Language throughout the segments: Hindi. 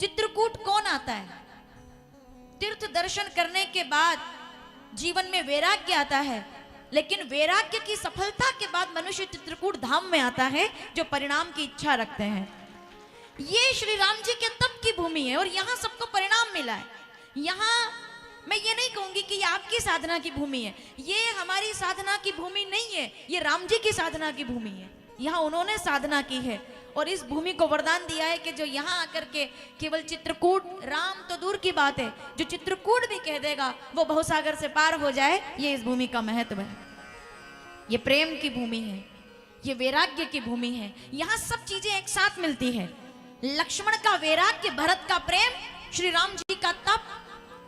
चित्रकूट कौन आता है? तीर्थ दर्शन करने के बाद जीवन में वैराग्य आता है, लेकिन वैराग्य की सफलता के बाद मनुष्य चित्रकूट धाम में आता है जो परिणाम की इच्छा रखते हैं। ये श्री राम जी के तप की भूमि है और यहाँ सबको परिणाम मिला है। यहाँ मैं ये नहीं कहूंगी कि ये आपकी साधना की भूमि है, ये हमारी साधना की भूमि नहीं है, ये राम जी की साधना की भूमि है। यहाँ उन्होंने साधना की है और इस भूमि को वरदान दिया है कि जो यहाँ आकर के केवल चित्रकूट, राम तो दूर की बात है, जो चित्रकूट भी कह देगा वो भवसागर से पार हो जाए। ये इस भूमि का महत्व है। ये प्रेम की भूमि है, ये वैराग्य की भूमि है। यहाँ सब चीजें एक साथ मिलती है। लक्ष्मण का वैराग्य, भरत का प्रेम, श्री राम जी का तप,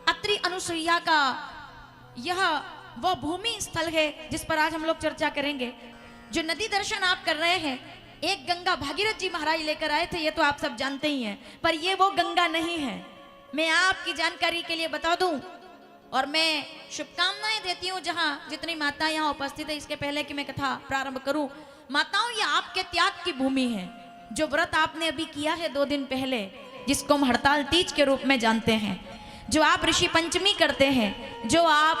अत्रि अनुसुईया का यह वह भूमि स्थल है जिस पर आज हम लोग चर्चा करेंगे। जो नदी दर्शन आप कर रहे हैं, एक गंगा भागीरथ जी महाराज लेकर आए थे, ये तो आप सब जानते ही हैं, पर ये वो गंगा नहीं है। मैं आपकी जानकारी के लिए बता दूं और मैं शुभकामनाएं देती हूं जहां जितनी माता यहाँ उपस्थित है। इसके पहले कि मैं कथा प्रारंभ करूं, माताओं, ये आपके त्याग की भूमि है। जो व्रत आपने अभी किया है 2 दिन पहले, जिसको हम हड़ताल तीज के रूप में जानते हैं, जो आप ऋषि पंचमी करते हैं, जो आप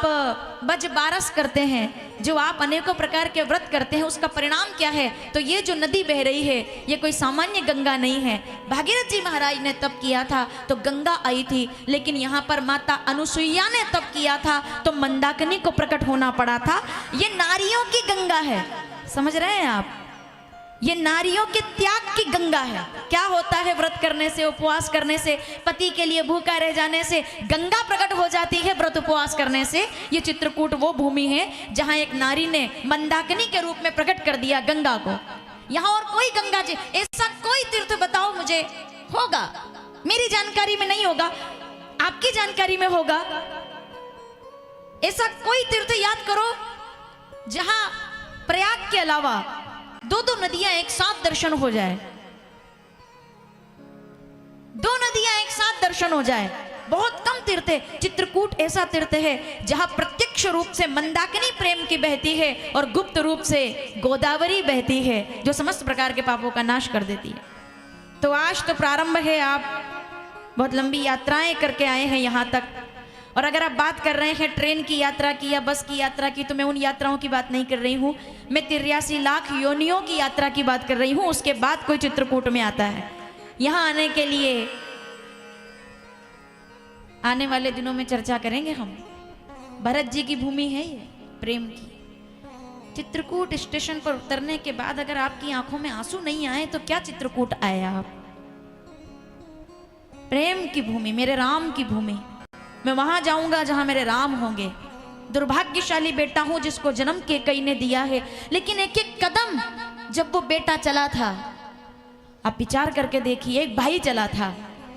बज बारस करते हैं, जो आप अनेकों प्रकार के व्रत करते हैं, उसका परिणाम क्या है? तो ये जो नदी बह रही है, ये कोई सामान्य गंगा नहीं है। भागीरथ जी महाराज ने तप किया था तो गंगा आई थी, लेकिन यहाँ पर माता अनुसुईया ने तप किया था तो मंदाकिनी को प्रकट होना पड़ा था। ये नारियों की गंगा है, समझ रहे हैं आप? ये नारियों के त्याग की गंगा है। क्या होता है व्रत करने से, उपवास करने से, पति के लिए भूखा रह जाने से गंगा प्रकट हो जाती है। व्रत उपवास करने से ये चित्रकूट वो भूमि है जहां एक नारी ने मंदाकिनी के रूप में प्रकट कर दिया गंगा को। यहाँ और कोई गंगा जी, ऐसा कोई तीर्थ बताओ मुझे, होगा? मेरी जानकारी में नहीं होगा, आपकी जानकारी में होगा। ऐसा कोई तीर्थ याद करो जहां प्रयाग के अलावा 2 नदियां एक साथ दर्शन हो जाए, 2 नदियां एक साथ दर्शन हो जाए। बहुत कम तीर्थ है। चित्रकूट ऐसा तीर्थ है जहां प्रत्यक्ष रूप से मंदाकिनी प्रेम की बहती है और गुप्त रूप से गोदावरी बहती है, जो समस्त प्रकार के पापों का नाश कर देती है। तो आज तो प्रारंभ है, आप बहुत लंबी यात्राएं करके आए हैं यहाँ तक। और अगर आप बात कर रहे हैं ट्रेन की यात्रा की या बस की यात्रा की, तो मैं उन यात्राओं की बात नहीं कर रही हूँ। मैं 83 लाख योनियों की यात्रा की बात कर रही हूँ। उसके बाद कोई चित्रकूट में आता है। यहाँ आने के लिए आने वाले दिनों में चर्चा करेंगे हम। भरत जी की भूमि है ये, प्रेम की। चित्रकूट स्टेशन पर उतरने के बाद अगर आपकी आंखों में आंसू नहीं आए तो क्या चित्रकूट आए आप? प्रेम की भूमि, मेरे राम की भूमि। मैं वहां जाऊंगा जहां मेरे राम होंगे। दुर्भाग्यशाली बेटा हूं जिसको जन्म कैकेयी ने दिया है, लेकिन एक एक कदम जब वो बेटा चला था, आप विचार करके देखिए, एक भाई चला था,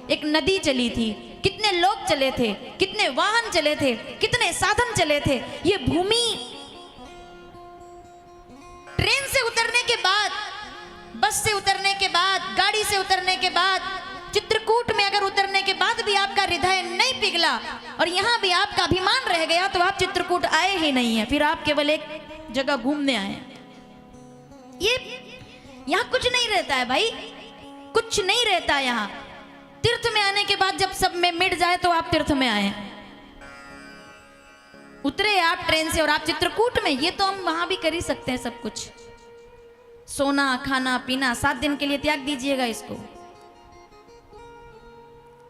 एक नदी चली थी, कितने लोग चले थे, कितने वाहन चले थे, कितने साधन चले थे। ये भूमि ट्रेन से उतरने के बाद, बस से उतरने के बाद, गाड़ी से उतरने के बाद, चित्रकूट में अगर उतरने के बाद भी आपका हृदय नहीं पिघला और यहाँ भी आपका अभिमान रह गया तो आप चित्रकूट आए ही नहीं है। फिर आप केवल एक जगह घूमने आए। ये यहाँ कुछ नहीं रहता है भाई, कुछ नहीं रहता यहाँ। तीर्थ में आने के बाद जब सब में मिट जाए तो आप तीर्थ में आए। उतरे आप ट्रेन से और आप चित्रकूट में, ये तो हम वहां भी कर ही सकते हैं सब कुछ। सोना, खाना, पीना 7 दिन के लिए त्याग दीजिएगा इसको।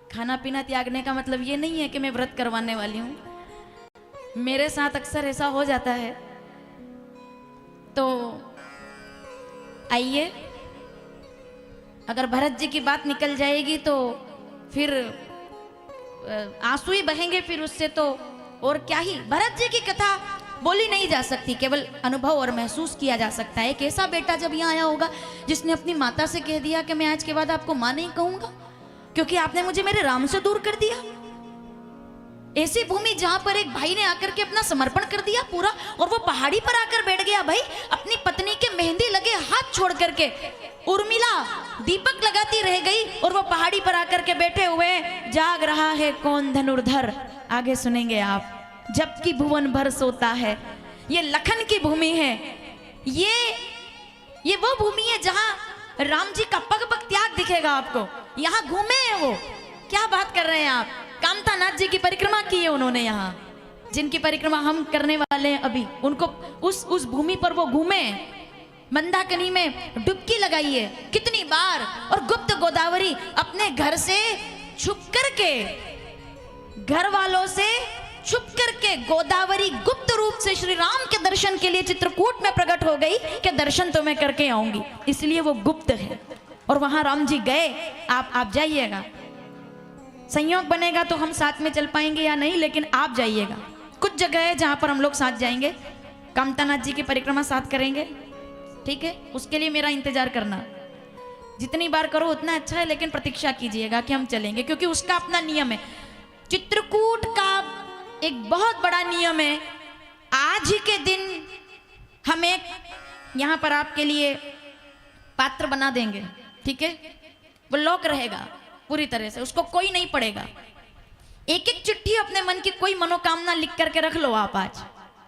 खाना पीना त्यागने का मतलब ये नहीं है कि मैं व्रत करवाने वाली हूं। मेरे साथ अक्सर ऐसा हो जाता है। तो आइए, अगर भरत जी की बात निकल जाएगी तो फिर आंसू ही बहेंगे। फिर उससे तो और क्या ही। भरत जी की कथा बोली नहीं जा सकती, केवल अनुभव और महसूस किया जा सकता है। एक ऐसा बेटा जब यहाँ आया होगा जिसने अपनी माता से कह दिया कि मैं आज के बाद आपको मां नहीं कहूंगा क्योंकि आपने मुझे मेरे राम से दूर कर दिया। ऐसी भूमि जहां पर एक भाई ने आकर के अपना समर्पण कर दिया पूरा, और वो पहाड़ी पर आकर बैठ गया भाई, अपनी पत्नी के मेहंदी लगे हाथ छोड़ करके। उर्मिला दीपक लगाती रह गई और वो पहाड़ी पर आकर के बैठे हुए, जाग रहा है कौन धनुर्धर। आगे सुनेंगे आप। जबकि भुवन भर सोता है। ये लखन की भूमि है। ये वो भूमि है जहां राम जी का पग पग त्याग दिखेगा आपको। यहाँ घूमे हैं वो, क्या बात कर रहे हैं आप? कामतानाथ जी की परिक्रमा की है उन्होंने यहाँ, जिनकी परिक्रमा हम करने वाले हैं अभी। उनको उस भूमि पर वो घूमे, मंदाकिनी में डुबकी लगाई है कितनी बार, और गुप्त गोदावरी अपने घर से छुप करके, घर वालों से छुप करके गोदावरी गुप्त रूप से श्री राम के दर्शन के लिए चित्रकूट में प्रकट हो गई कि दर्शन तो मैं करके आऊंगी, इसलिए वो गुप्त है। और वहां राम जी गए। आप जाइएगा, संयोग बनेगा तो हम साथ में चल पाएंगे या नहीं, लेकिन आप जाइएगा। कुछ जगह है जहां पर हम लोग साथ जाएंगे, कामतानाथ जी की परिक्रमा साथ करेंगे, ठीक है? उसके लिए मेरा इंतजार करना, जितनी बार करो उतना अच्छा है, लेकिन प्रतीक्षा कीजिएगा कि हम चलेंगे, क्योंकि उसका अपना नियम है। चित्रकूट का एक बहुत बड़ा नियम है। आज ही के दिन हम एक यहां पर आपके लिए पात्र बना देंगे, ठीक है? वो लॉक रहेगा पूरी तरह से, उसको कोई नहीं पढ़ेगा। एक एक चिट्ठी अपने मन की कोई मनोकामना लिख करके रख लो आप। आज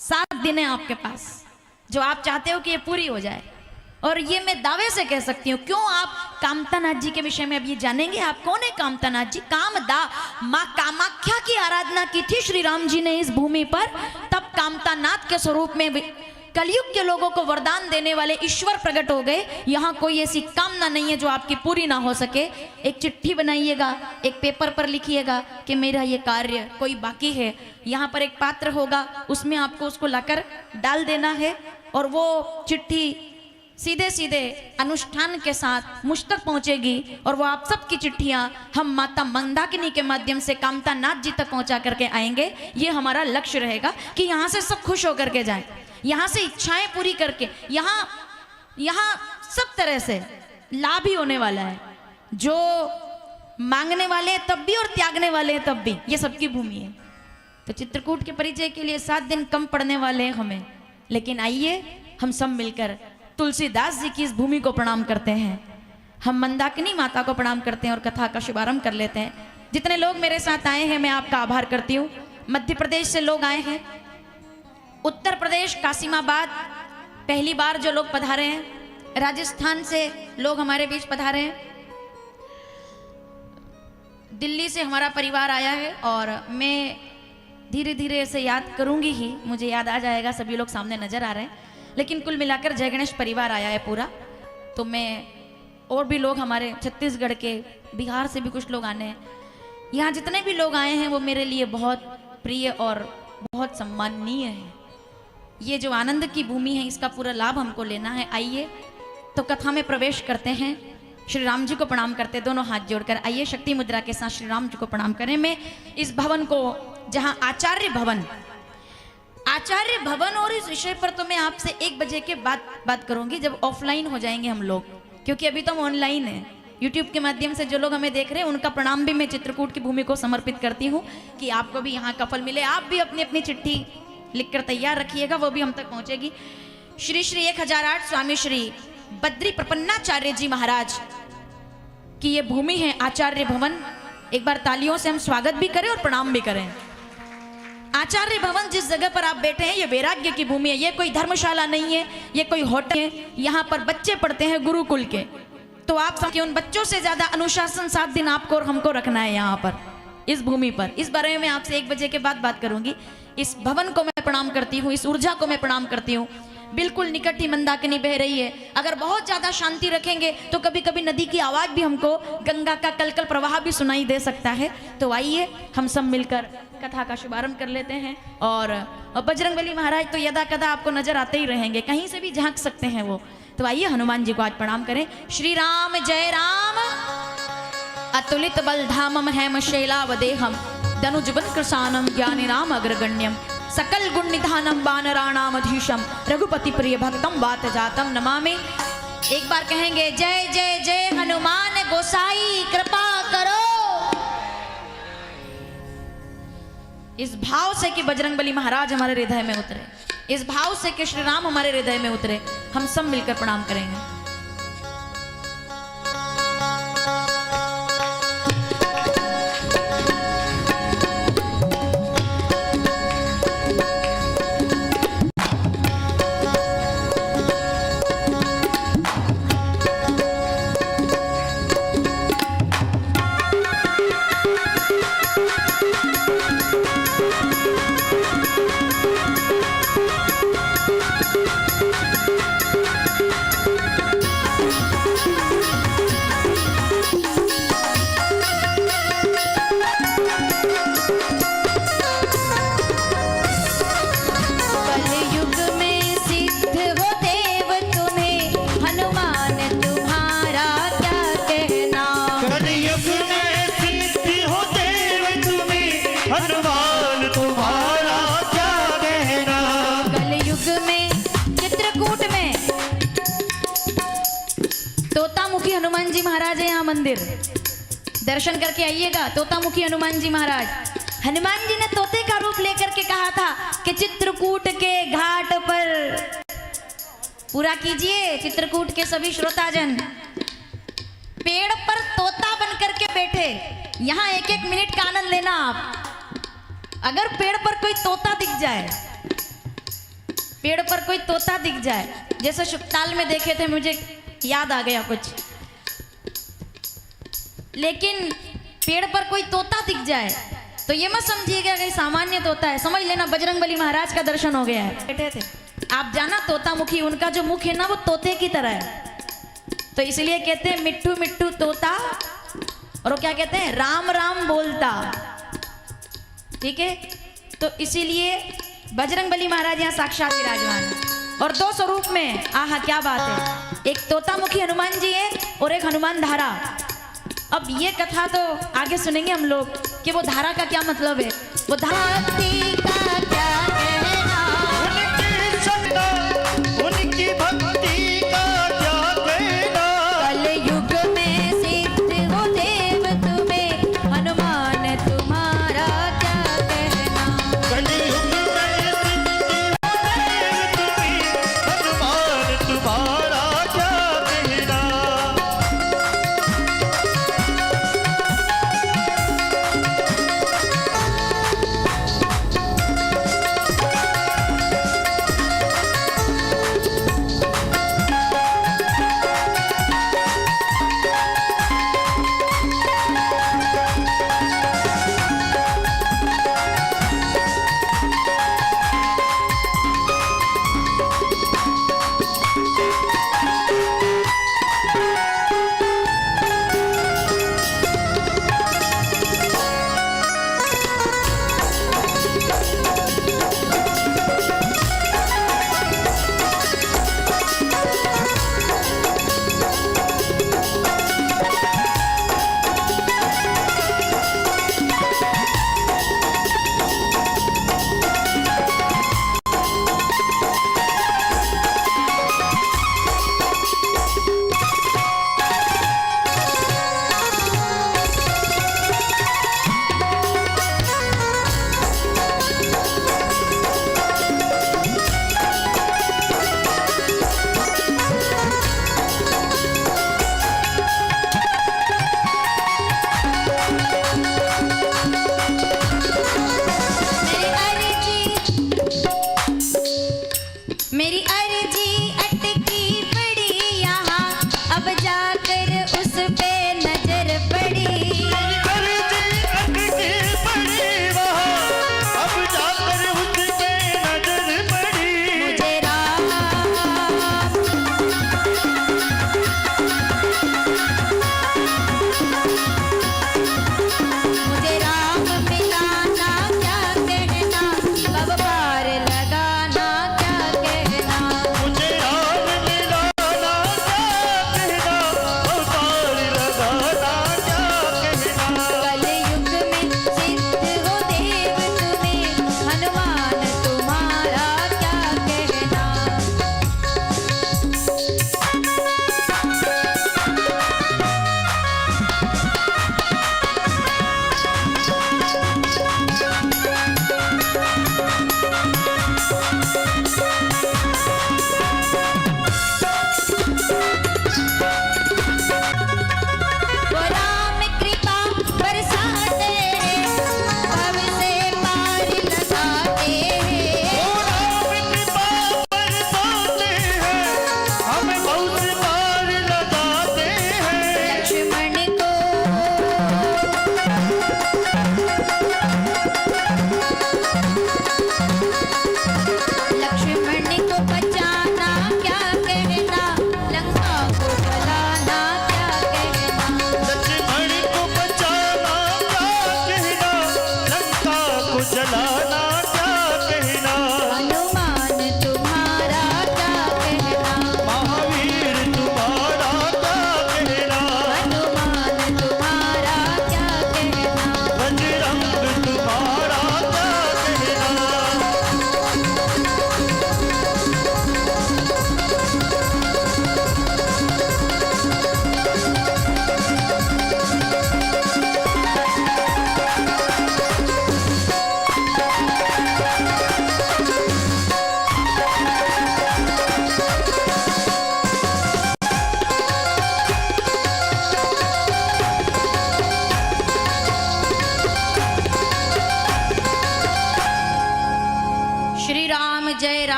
7 दिन है आपके पास, जो आप चाहते हो कि ये पूरी हो जाए। और ये मैं दावे से कह सकती हूँ। क्यों? आप कामतानाथ जी के विषय में अब ये जानेंगे। आप कौन है कामतानाथ जी? कामदा माँ कामाख्या की आराधना की थी श्री राम जी ने इस भूमि पर, तब कामतानाथ के स्वरूप में कलयुग के लोगों को वरदान देने वाले ईश्वर प्रकट हो गए। यहाँ कोई ऐसी कामना नहीं है जो आपकी पूरी ना हो सके। एक चिट्ठी बनाइएगा, एक पेपर पर लिखिएगा कि मेरा ये कार्य कोई बाकी है। यहाँ पर एक पात्र होगा, उसमें आपको उसको लाकर डाल देना है, और वो चिट्ठी सीधे सीधे अनुष्ठान के साथ मुझ तक पहुंचेगी, और वो आप सबकी चिट्ठियां हम माता मंदाकिनी के माध्यम से कामतानाथ जी तक पहुंचा करके आएंगे। ये हमारा लक्ष्य रहेगा कि यहाँ से सब खुश होकर के जाएं, यहाँ से इच्छाएं पूरी करके, यहाँ सब तरह से लाभ ही होने वाला है। जो मांगने वाले हैं तब भी और त्यागने वाले हैं तब भी, ये सबकी भूमि है। तो चित्रकूट के परिचय के लिए 7 दिन कम पड़ने वाले हैं हमें, लेकिन आइए हम सब मिलकर तुलसीदास जी की इस भूमि को प्रणाम करते हैं। हम मंदाकिनी माता को प्रणाम करते हैं और कथा का शुभारंभ कर लेते हैं। जितने लोग मेरे साथ आए हैं मैं आपका आभार करती हूँ। मध्य प्रदेश से लोग आए हैं, उत्तर प्रदेश कासिमाबाद पहली बार जो लोग पधारे हैं, राजस्थान से लोग हमारे बीच पधारे हैं, दिल्ली से हमारा परिवार आया है, और मैं धीरे धीरे ऐसे याद करूंगी ही, मुझे याद आ जाएगा। सभी लोग सामने नजर आ रहे हैं, लेकिन कुल मिलाकर जय गणेश परिवार आया है पूरा। तो मैं, और भी लोग हमारे छत्तीसगढ़ के, बिहार से भी कुछ लोग आने हैं। यहाँ जितने भी लोग आए हैं वो मेरे लिए बहुत प्रिय और बहुत सम्माननीय है। ये जो आनंद की भूमि है इसका पूरा लाभ हमको लेना है। आइए तो कथा में प्रवेश करते हैं। श्री राम जी को प्रणाम करते, दोनों हाथ जोड़कर आइए शक्ति मुद्रा के साथ श्री राम जी को प्रणाम करें। मैं इस भवन को, जहाँ आचार्य भवन और इस विषय पर तो मैं आपसे 1 बजे के बाद बात करूंगी, जब ऑफलाइन हो जाएंगे हम लोग, क्योंकि अभी तो हम ऑनलाइन है। यूट्यूब के माध्यम से जो लोग हमें देख रहे हैं उनका प्रणाम भी मैं चित्रकूट की भूमि को समर्पित करती हूँ कि आपको भी यहाँ का फल मिले। आप भी अपनी अपनी चिट्ठी लिखकर तैयार रखिएगा, वो भी हम तक पहुंचेगी। श्री श्री 1008 स्वामी श्री बद्री प्रपन्नाचार्य जी महाराज की ये भूमि है आचार्य भवन। एक बार तालियों से हम स्वागत भी करें और प्रणाम भी करें। आचार्य भवन जिस जगह पर आप बैठे हैं ये वैराग्य की भूमि है। ये कोई धर्मशाला नहीं है, ये कोई होटल है। यहाँ पर बच्चे पढ़ते हैं गुरुकुल के, तो आप समझिए उन बच्चों से ज्यादा अनुशासन 7 दिन आपको और हमको रखना है यहाँ पर, इस भूमि पर। इस बारे में आपसे 1 बजे के बाद बात करूंगी। इस भवन को मैं प्रणाम करती हूँ, इस ऊर्जा को मैं प्रणाम करती हूँ। बिल्कुल निकट ही मंदाकिनी बह रही है। अगर बहुत ज्यादा शांति रखेंगे तो कभी कभी नदी की आवाज भी हमको, गंगा का कलकल प्रवाह भी सुनाई दे सकता है। तो आइए हम सब मिलकर कथा का शुभारंभ कर लेते हैं। और बजरंगबली महाराज तो यदा कदा आपको नजर आते ही रहेंगे, कहीं से भी झांक सकते हैं वो। तो आइए हनुमान जी को आज प्रणाम करें। श्री राम जय राम, अतुलित बल धामम हेम शैलावदेहम, दनुजबन कृशानम ज्ञानी राम अग्रगण्यम, सकल गुण निधानम वानराणामधीशम, रघुपति प्रिय भक्तम वात जातम नमामि। एक बार कहेंगे जय जय जय हनुमान गोसाई कृपा करो। इस भाव से कि बजरंगबली महाराज हमारे हृदय में उतरे, इस भाव से कि श्री राम हमारे हृदय में उतरे, हम सब मिलकर प्रणाम करेंगे। मंदिर दर्शन करके आइएगा। तोतामुखी हनुमान जी महाराज, हनुमान जी ने तोते का रूप लेकर के कहा था कि चित्रकूट के घाट पर, पूरा कीजिए चित्रकूट के सभी श्रोताजन, पेड़ पर तोता बन करके बैठे, यहां एक एक मिनट का आनंद लेना आप। अगर पेड़ पर कोई तोता दिख जाए, पेड़ पर कोई तोता दिख जाए, जैसे शुक्ताल में देखे थे, मुझे याद आ गया कुछ, लेकिन पेड़ पर कोई तोता दिख जाए तो ये मत समझिएगा कि सामान्य तोता है, समझ लेना बजरंगबली महाराज का दर्शन हो गया है। बैठे थे आप, जाना तोतामुखी, उनका जो मुख है ना वो तोते की तरह है, तो इसलिए कहते हैं मिट्ठू मिट्ठू तोता, और वो क्या कहते हैं, राम राम बोलता। ठीक है, तो इसीलिए बजरंगबली महाराज यहाँ साक्षात विराजमान है, और दो स्वरूप में, आहा क्या बात है, एक तोतामुखी हनुमान जी है और एक हनुमान धारा। अब ये कथा तो आगे सुनेंगे हम लोग कि वो धारा का क्या मतलब है, वो धारा का क्या कहना, उनकी भक्ति का क्या कहना, कलयुग में सिद्ध हो देव तुम्हें, हनुमान तुम्हारा क्या कहना, कलयुग में सिद्ध हो देव तुम्हें, हनुमान तुम्हारा क्या कहना।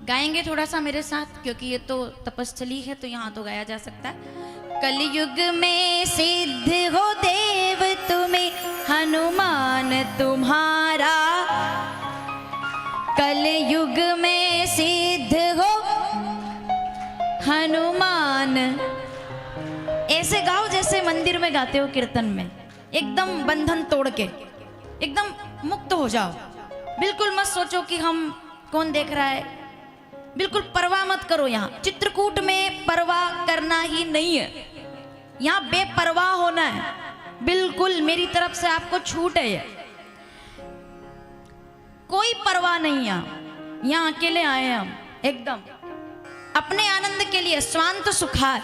गाएंगे थोड़ा सा मेरे साथ, क्योंकि ये तो तपस्थली है तो यहाँ तो गाया जा सकता है। कलयुग में सिद्ध हो देव तुम्हें हनुमान तुम्हारा, कलयुग में सिद्ध हो हनुमान। ऐसे गाओ जैसे मंदिर में गाते हो कीर्तन में, एकदम बंधन तोड़ के एकदम मुक्त हो जाओ। बिल्कुल मत सोचो कि हम कौन देख रहा है, बिल्कुल परवाह मत करो। यहाँ चित्रकूट में परवाह करना ही नहीं है, यहाँ बेपरवाह होना है। बिल्कुल मेरी तरफ से आपको छूट है, कोई परवाह नहीं। यहाँ अकेले आए हैं हम, एकदम अपने आनंद के लिए, स्वांत सुखार,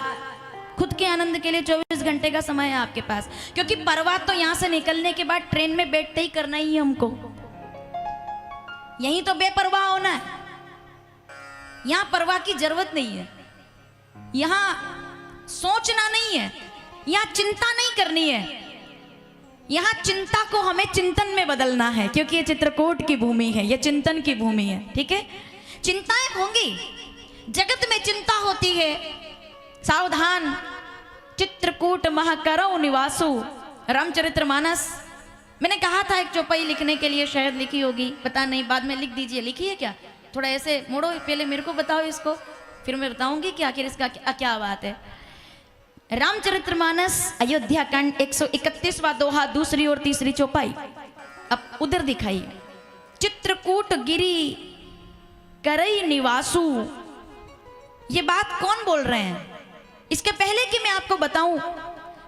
खुद के आनंद के लिए 24 घंटे का समय है आपके पास। क्योंकि परवाह तो यहाँ से निकलने के बाद ट्रेन में बैठते ही करना ही है हमको, यही तो बेपरवाह होना है। यहाँ परवाह की जरूरत नहीं है, यहाँ सोचना नहीं है, यहाँ चिंता नहीं करनी है। यहाँ चिंता को हमें चिंतन में बदलना है, क्योंकि ये चित्रकूट की भूमि है, ये चिंतन की भूमि है। ठीक है, चिंताएं होंगी, जगत में चिंता होती है, सावधान। चित्रकूट महाकरौ निवासु, रामचरितमानस। मैंने कहा था एक चौपाई लिखने के लिए, शायद लिखी होगी, पता नहीं, बाद में लिख दीजिए। लिखी है क्या? थोड़ा ऐसे मोड़ो, पहले मेरे को बताओ इसको, फिर मैं बताऊंगी कि आखिर इसका क्या बात है। रामचरितमानस अयोध्या कांड 131वां दोहा, दूसरी और तीसरी चौपाई। अब उधर दिखाइए, चित्रकूट गिरी करई निवासु। ये बात कौन बोल रहे हैं? इसके पहले कि मैं आपको बताऊं,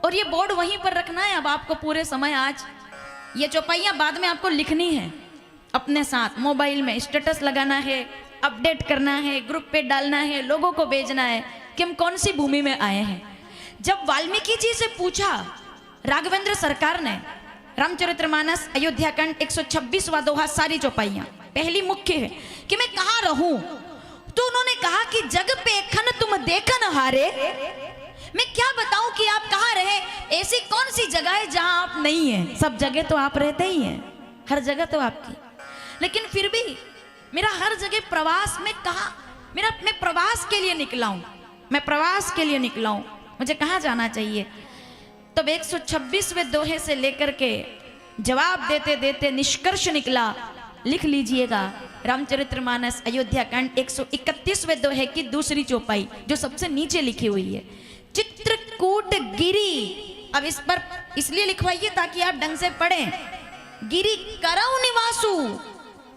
और ये बोर्ड वहीं पर रखना है अब आपको पूरे समय। आज ये चौपाइयां बाद में आपको लिखनी है अपने साथ, मोबाइल में स्टेटस लगाना है, अपडेट करना है, ग्रुप पे डालना है, लोगों को भेजना है कि हम कौन सी भूमि में आए हैं। जब वाल्मीकि जी से पूछा राघवेंद्र सरकार ने, रामचरितमानस अयोध्या कांड 126वां दोहा, सारी चौपाइयां, पहली मुख्य है कि मैं कहाँ रहूं, तो उन्होंने कहा कि जग पे खन तुम देखन हारे। मैं क्या बताऊं कि आप कहाँ रहे, ऐसी कौन सी जगह है जहां आप नहीं हैं? सब जगह तो आप रहते ही हैं, हर जगह तो आपकी, लेकिन फिर भी मेरा हर जगह प्रवास में कहा, मैं प्रवास के लिए निकला हूं, मैं प्रवास के लिए निकला हूं, मुझे कहाँ जाना चाहिए? तब 126वें दोहे से लेकर के जवाब देते देते निष्कर्ष निकला। लिख लीजिएगा, रामचरितमानस अयोध्या कांड 131वें दोहे की दूसरी चौपाई, जो सबसे नीचे लिखी हुई है, चित्रकूट गिरी। अब इस पर इसलिए लिखवाइए ताकि आप ढंग से पढ़ें। गिरी करौ निवासु,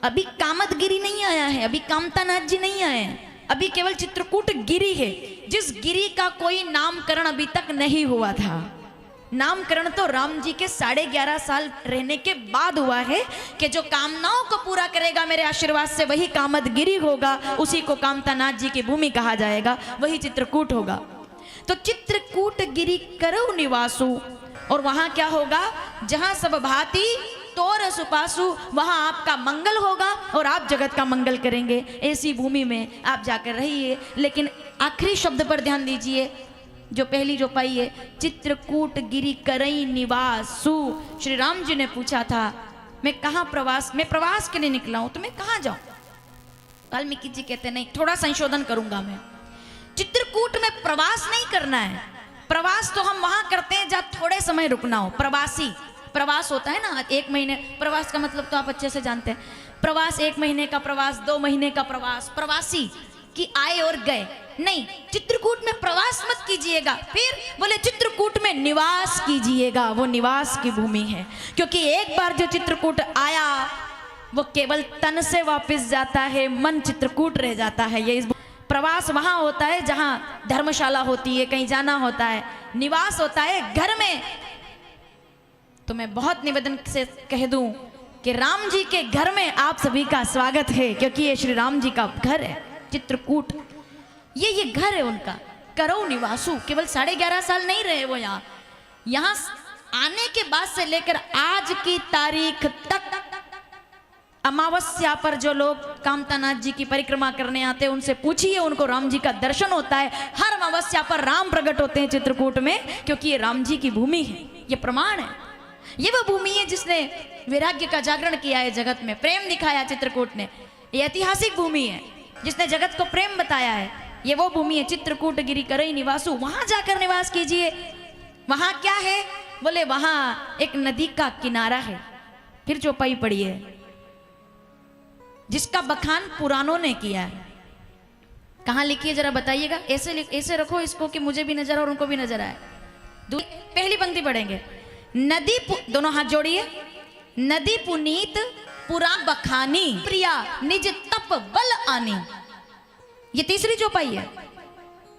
अभी कामदगिरी नहीं आया है, अभी कामतानाथ जी नहीं आए हैं, अभी केवल चित्रकूट गिरी है, जिस गिरी का कोई नामकरण अभी तक नहीं हुआ था। नामकरण तो राम जी के 11.5 साल रहने के बाद हुआ है कि जो कामनाओं को पूरा करेगा मेरे आशीर्वाद से, वही कामदगिरी होगा, उसी को कामतानाथ जी की भूमि कहा जाएगा, वही चित्रकूट होगा। तो चित्रकूट गिरी करौ निवासु, और वहां क्या होगा? जहां सब भांति तोर सुपासु, वहां आपका मंगल होगा और आप जगत का मंगल करेंगे। ऐसी भूमि में आप जाकर रहिए। लेकिन आखिरी शब्द पर ध्यान दीजिए, जो पहली जो पाई है, चित्रकूट गिरी करई निवासु। श्री राम जी ने पूछा था, मैं कहाँ प्रवास, मैं प्रवास के लिए निकला हूं, तो मैं कहाँ जाऊं? वाल्मीकि जी कहते नहीं, थोड़ा संशोधन करूंगा मैं। चित्रकूट में प्रवास नहीं करना है, प्रवास तो हम वहां करते हैं जहां थोड़े समय रुकना हो। प्रवासी प्रवास होता है ना, 1 महीने, प्रवास का मतलब तो आप अच्छे से जानते हैं। प्रवास 1 महीने का प्रवास, 2 महीने का प्रवास, प्रवासी कि आए और गए नहीं। चित्रकूट में प्रवास मत कीजिएगा, फिर बोले चित्रकूट में निवास कीजिएगा, वो निवास की भूमि है। क्योंकि एक बार जो चित्रकूट आया वो केवल तन से वापस जाता है, मन चित्रकूट रह जाता है। ये प्रवास वहां होता है जहां धर्मशाला होती है, कहीं जाना होता है, निवास होता है घर में। तो मैं बहुत निवेदन से कह दूं कि राम जी के घर में आप सभी का स्वागत है, क्योंकि ये श्री राम जी का घर है चित्रकूट, ये घर है उनका। करौ निवासु, केवल 11.5 साल नहीं रहे वो यहाँ आने के बाद से लेकर आज की तारीख तक अमावस्या पर जो लोग कामतानाथ जी की परिक्रमा करने आते हैं उनसे पूछिए, उनको राम जी का दर्शन होता है। हर अमावस्या पर राम प्रकट होते हैं चित्रकूट में, क्योंकि ये राम जी की भूमि है, ये प्रमाण है। ये वो भूमि है जिसने वैराग्य का जागरण किया है जगत में, प्रेम दिखाया चित्रकूट ने। ये ऐतिहासिक भूमि है जिसने जगत को प्रेम बताया है, ये वो भूमि है चित्रकूट गिरी करई निवासु, वहां जाकर निवास कीजिए। वहां क्या है? बोले वहां एक नदी का किनारा है। फिर चौपाई पड़ी है जिसका बखान पुराणों ने किया है। कहां लिखी है जरा बताइएगा। ऐसे रखो इसको कि मुझे भी नजर और उनको भी नजर आए। पहली पंक्ति पढ़ेंगे। नदी दोनों हाथ जोड़िए। नदी पुनीत पुरा बखानी, प्रिया निज तप बल आनी। ये तीसरी चौपाई है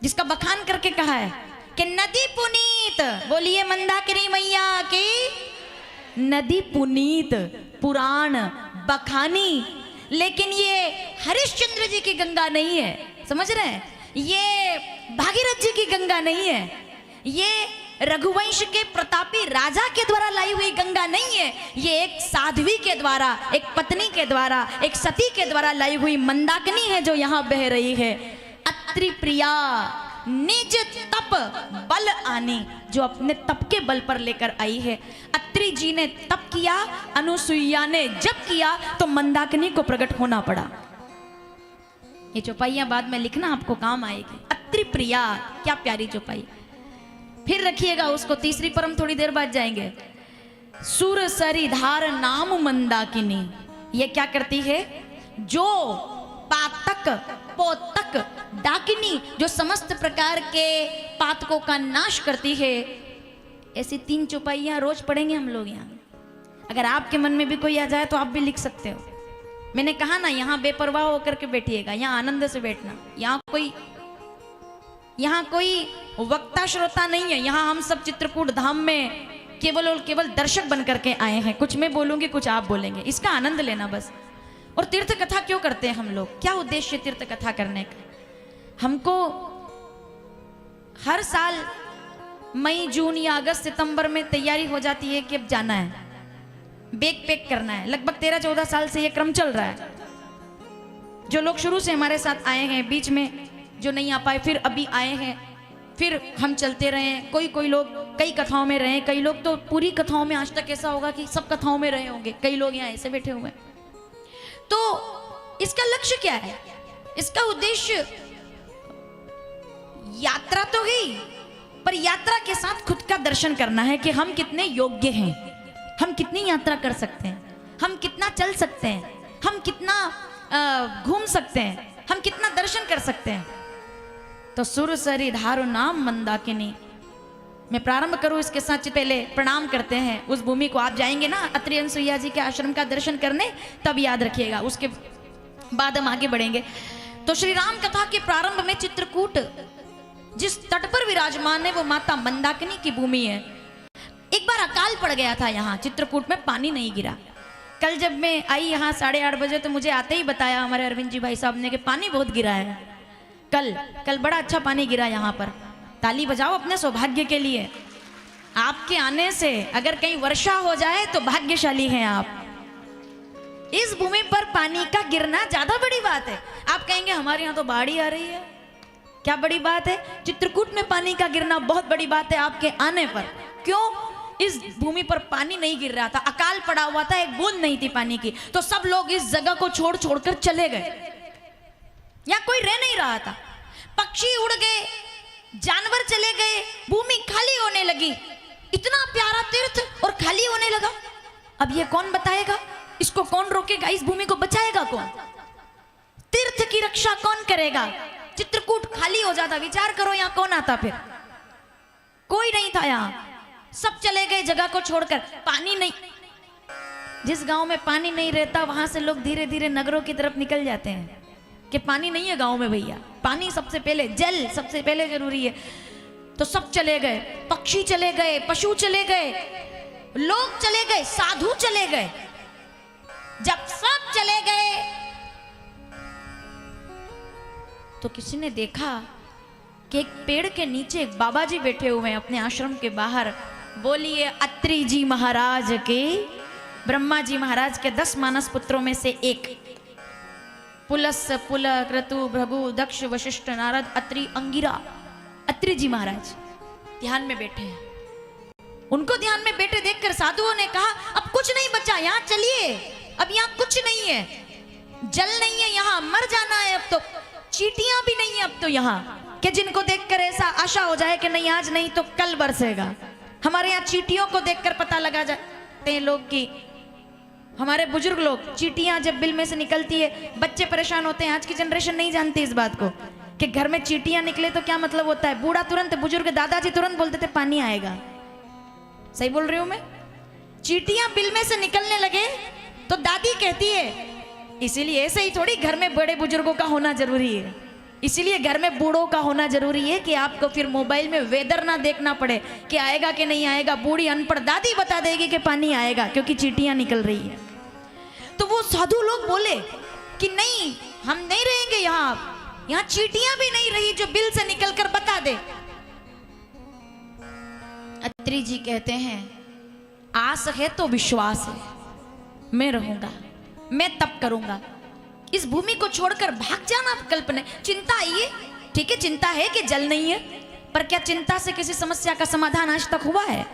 जिसका बखान करके कहा है कि नदी पुनीत, बोलिए मंदाकिनी मैया की। नदी पुनीत, पुराण, बखानी। लेकिन ये हरिश्चंद्र जी की गंगा नहीं है, समझ रहे हैं? ये भागीरथ जी की गंगा नहीं है, ये रघुवंश के प्रतापी राजा के द्वारा लाई हुई गंगा नहीं है। ये एक साध्वी के द्वारा, एक पत्नी के द्वारा, एक सती के द्वारा लाई हुई मंदाकिनी है जो यहाँ बह रही है। अत्रि प्रिया निज तप बल आनी, जो अपने तप के बल पर लेकर आई है। अत्रि जी ने तप किया, अनुसुईया ने जप किया, तो मंदाकिनी को प्रकट होना पड़ा। ये चौपाइयां बाद में लिखना, आपको काम आएगी। अत्रि प्रिया, क्या प्यारी चौपाई। फिर रखिएगा उसको, तीसरी पर हम थोड़ी देर बाद जाएंगे। सुर सरी धार नाम मंदाकिनी, ये क्या करती है? जो पातक पोतक डाकिनी, जो समस्त प्रकार के पातकों का नाश करती है। ऐसी 3 चौपाइयां रोज पढ़ेंगे हम लोग यहाँ। अगर आपके मन में भी कोई आ जाए तो आप भी लिख सकते हो। मैंने कहा ना, यहाँ बेपरवाह होकर के बैठिएगा, यहाँ आनंद से बैठना। यहाँ कोई वक्ता श्रोता नहीं है। यहाँ हम सब चित्रकूट धाम में केवल और केवल दर्शक बन करके आए हैं। कुछ मैं बोलूंगी, कुछ आप बोलेंगे, इसका आनंद लेना बस। और तीर्थ कथा क्यों करते हैं हम लोग? क्या उद्देश्य तीर्थ कथा करने का? हमको हर साल मई, जून या अगस्त, सितंबर में तैयारी हो जाती है कि अब जाना है, बैग पैक करना है। लगभग 13-14 साल से ये क्रम चल रहा है। जो लोग शुरू से हमारे साथ आए हैं, बीच में जो नहीं आ पाए, फिर अभी आए हैं, फिर हम चलते रहे। कोई लोग कई कथाओं में रहे, कई लोग तो पूरी कथाओं में, आज तक ऐसा होगा कि सब कथाओं में रहे होंगे। कई लोग यहाँ ऐसे बैठे हुए हैं। तो इसका लक्ष्य क्या है? इसका उद्देश्य यात्रा तो है, पर यात्रा के साथ खुद का दर्शन करना है कि हम कितने योग्य हैं, हम कितनी यात्रा कर सकते हैं, हम कितना चल सकते हैं, हम कितना घूम सकते हैं, हम कितना दर्शन कर सकते हैं। तो सुर सरी धारो नाम मंदाकिनी। मैं प्रारंभ करूं इसके साथ, पहले प्रणाम करते हैं उस भूमि को। आप जाएंगे ना अत्रि अनुसुईया जी के आश्रम का दर्शन करने, तब याद रखिएगा, उसके बाद हम आगे बढ़ेंगे। तो श्री राम कथा के प्रारंभ में चित्रकूट जिस तट पर विराजमान है वो माता मंदाकिनी की भूमि है। एक बार अकाल पड़ गया था यहाँ चित्रकूट में, पानी नहीं गिरा। कल जब मैं आई यहाँ 8:30 बजे, तो मुझे आते ही बताया हमारे अरविंद जी भाई साहब ने कि पानी बहुत गिरा है। कल बड़ा अच्छा पानी गिरा यहाँ पर। ताली बजाओ अपने सौभाग्य के लिए। आपके आने से अगर कहीं वर्षा हो जाए तो भाग्यशाली हैं आप। इस भूमि पर पानी का गिरना ज्यादा बड़ी बात है। आप कहेंगे हमारे यहाँ तो बाढ़ आ रही है, क्या बड़ी बात है? चित्रकूट में पानी का गिरना बहुत बड़ी बात है आपके आने पर। क्यों? इस भूमि पर पानी नहीं गिर रहा था, अकाल पड़ा हुआ था, एक बूंद नहीं थी पानी की। तो सब लोग इस जगह को छोड़कर चले गए, या कोई रह नहीं रहा था। पक्षी उड़ गए, जानवर चले गए, भूमि खाली होने लगी। इतना प्यारा तीर्थ और खाली होने लगा। अब ये कौन बताएगा? इसको कौन रोकेगा? इस भूमि को बचाएगा कौन? तीर्थ की रक्षा कौन करेगा? चित्रकूट खाली हो जाता, विचार करो यहाँ कौन आता फिर? कोई नहीं था यहाँ, सब चले गए जगह को छोड़कर। पानी नहीं, जिस गांव में पानी नहीं रहता वहां से लोग धीरे धीरे नगरों की तरफ निकल जाते हैं कि पानी नहीं है गांव में भैया। पानी सबसे पहले, जल सबसे पहले जरूरी है। तो सब चले गए, पक्षी चले गए, पशु चले गए, लोग चले गए, साधु चले गए। जब सब चले गए तो किसी ने देखा कि एक पेड़ के नीचे एक बाबा जी बैठे हुए हैं अपने आश्रम के बाहर। बोलिए अत्रि जी महाराज के, ब्रह्मा जी महाराज के 10 मानस पुत्रों में से एक। पुलस्त्य, पुलह, क्रतु, भृगु, दक्ष, वशिष्ठ, नारद, अत्रि, अंगिरा। अत्रि जी महाराज ध्यान में बैठे हैं। उनको ध्यान में बैठे देखकर साधुओं ने कहा अब कुछ नहीं बचा, यहाँ चलिए, अब यहाँ कुछ नहीं है, जल नहीं है, यहाँ मर जाना है अब तो। चींटियां भी नहीं है अब तो यहाँ, कि जिनको देखकर ऐसा आशा हो जाए कि नहीं आज नहीं तो कल बरसेगा। हमारे यहाँ चींटियों को देखकर पता लगा जाते हैं लोग कि हमारे बुजुर्ग लोग, चींटियां जब बिल में से निकलती है बच्चे परेशान होते हैं। आज की जनरेशन नहीं जानती इस बात को कि घर में चींटियां निकले तो क्या मतलब होता है। बूढ़ा तुरंत, बुजुर्ग दादाजी तुरंत बोलते थे पानी आएगा। सही बोल रही हूं मैं? चींटियां बिल में से निकलने लगे तो दादी कहती है, इसीलिए ऐसे ही थोड़ी घर में बड़े बुजुर्गों का होना जरूरी है, इसीलिए घर में बूढ़ों का होना जरूरी है कि आपको फिर मोबाइल में वेदर ना देखना पड़े कि आएगा कि नहीं आएगा। बूढ़ी अनपढ़ दादी बता देगी कि पानी आएगा क्योंकि चींटियां निकल रही है। तो वो साधु लोग बोले कि नहीं, हम नहीं रहेंगे यहाँ चींटियां भी नहीं रही जो बिल से निकलकर बता दे। अत्रि जी कहते हैं, आस है तो विश्वास है, मैं रहूंगा, मैं तप करूंगा। इस भूमि को छोड़कर भाग जाना विकल्प नहीं। चिंता आइए, ठीक है, चिंता है कि जल नहीं है, पर क्या चिंता से किसी समस्या का समाधान आज तक हुआ है?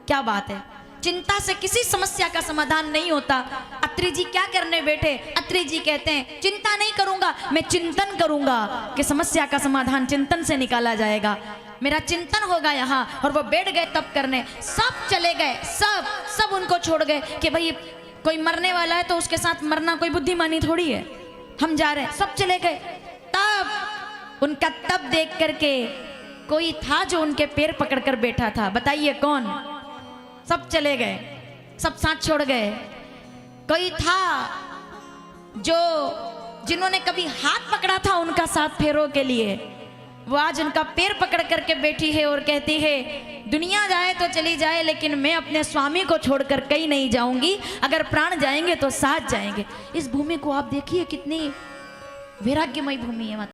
क्या बात है, चिंता से किसी समस्या का समाधान नहीं होता। अत्रि जी क्या करने बैठे? अत्रि जी कहते हैं, चिंता नहीं करूंगा, मैं चिंतन करूंगा कि समस्या का समाधान चिंतन से निकाला जाएगा। मेरा चिंतन होगा यहाँ। और वो बैठ गए तप करने। सब चले गए, सब उनको छोड़ गए कि भाई कोई मरने वाला है तो उसके साथ मरना कोई बुद्धिमानी थोड़ी है, हम जा रहे हैं। सब चले गए। तब उनका तप देख करके कोई था जो उनके पैर पकड़कर बैठा था। बताइए कौन? सब चले गए, सब साथ छोड़ गए। कोई था जो जिन्होंने कभी हाथ पकड़ा था उनका साथ फेरों के लिए, वो आज उनका पैर पकड़ करके बैठी है और कहती है, दुनिया जाए तो चली जाए लेकिन मैं अपने स्वामी को छोड़कर कहीं नहीं जाऊंगी। अगर प्राण जाएंगे तो साथ जाएंगे। इस भूमि को आप देखिए कितनी वैराग्यमयी भूमि है।